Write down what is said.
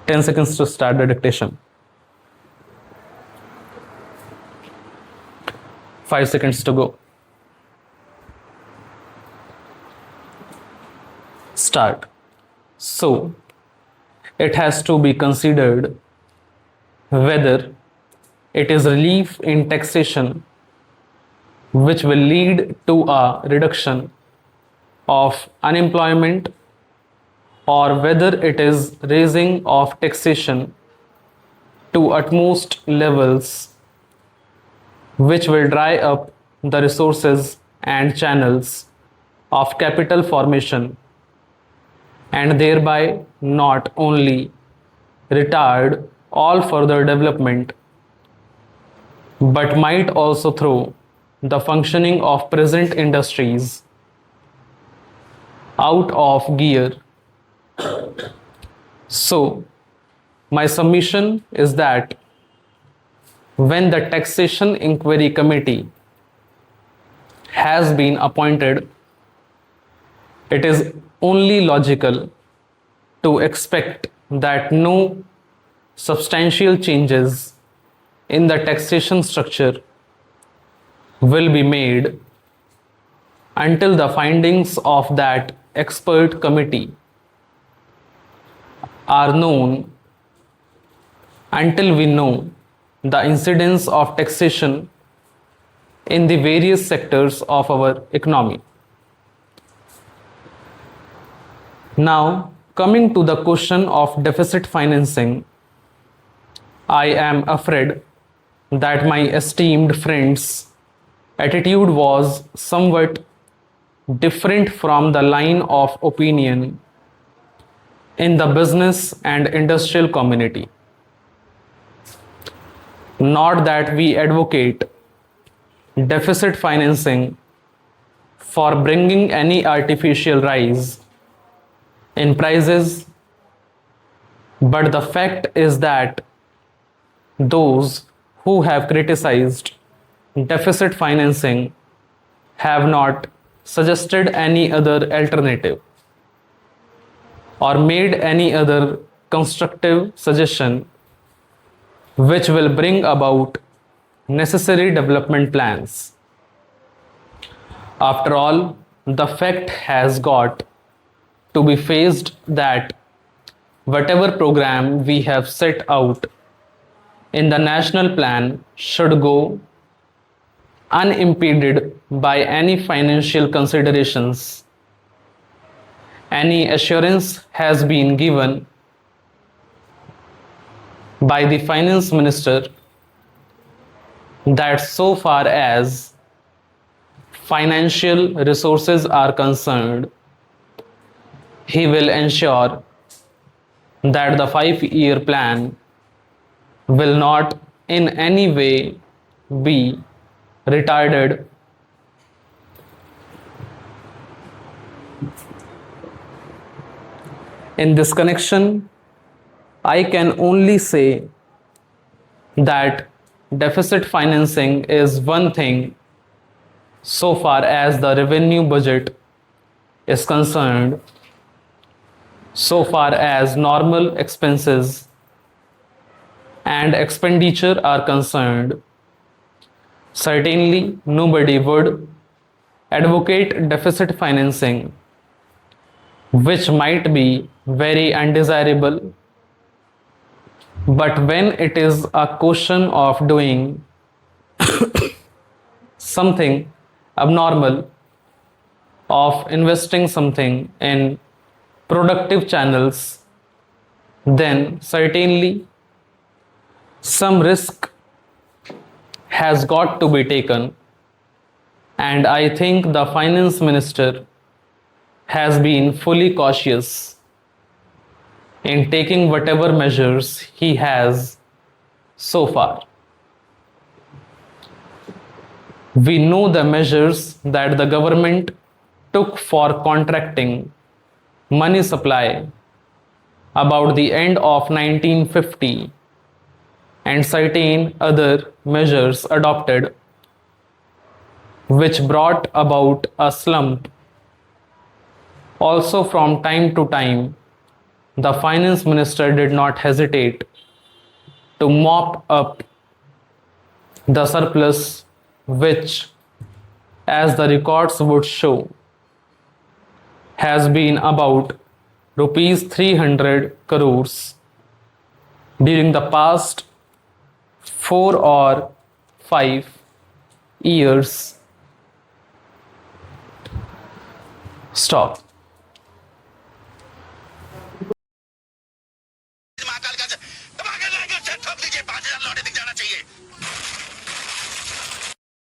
10 seconds to start the dictation. 5 seconds to go. Start. So, it has to be considered whether it is relief in taxation which will lead to a reduction of unemployment, or whether it is raising of taxation to utmost levels which will dry up the resources and channels of capital formation, and thereby not only retard all further development but might also throw the functioning of present industries out of gear. So, my submission is that when the Taxation Inquiry Committee has been appointed, it is only logical to expect that no substantial changes in the taxation structure will be made until the findings of that expert committee are known, until we know the incidence of taxation in the various sectors of our economy. Now, coming to the question of deficit financing, I am afraid that my esteemed friend's attitude was somewhat different from the line of opinion in the business and industrial community. Not that we advocate deficit financing for bringing any artificial rise in prices, but the fact is that those who have criticized deficit financing have not suggested any other alternative or made any other constructive suggestion which will bring about necessary development plans. After all, the fact has got to be faced that whatever program we have set out in the national plan should go unimpeded by any financial considerations. Any assurance has been given by the finance minister that so far as financial resources are concerned, he will ensure that the 5-year plan will not in any way be retarded. In this connection, I can only say that deficit financing is one thing so far as the revenue budget is concerned. So far as normal expenses and expenditure are concerned, certainly nobody would advocate deficit financing, which might be very undesirable. But when it is a question of doing something abnormal, of investing something in productive channels, then certainly some risk has got to be taken, and I think the finance minister has been fully cautious in taking whatever measures he has so far. We know the measures that the government took for contracting money supply about the end of 1950, and certain other measures adopted which brought about a slump also from time to time the finance minister did not hesitate to mop up the surplus, which, as the records would show, has been about rupees 300 crores during the past 4 or 5 years. Stop.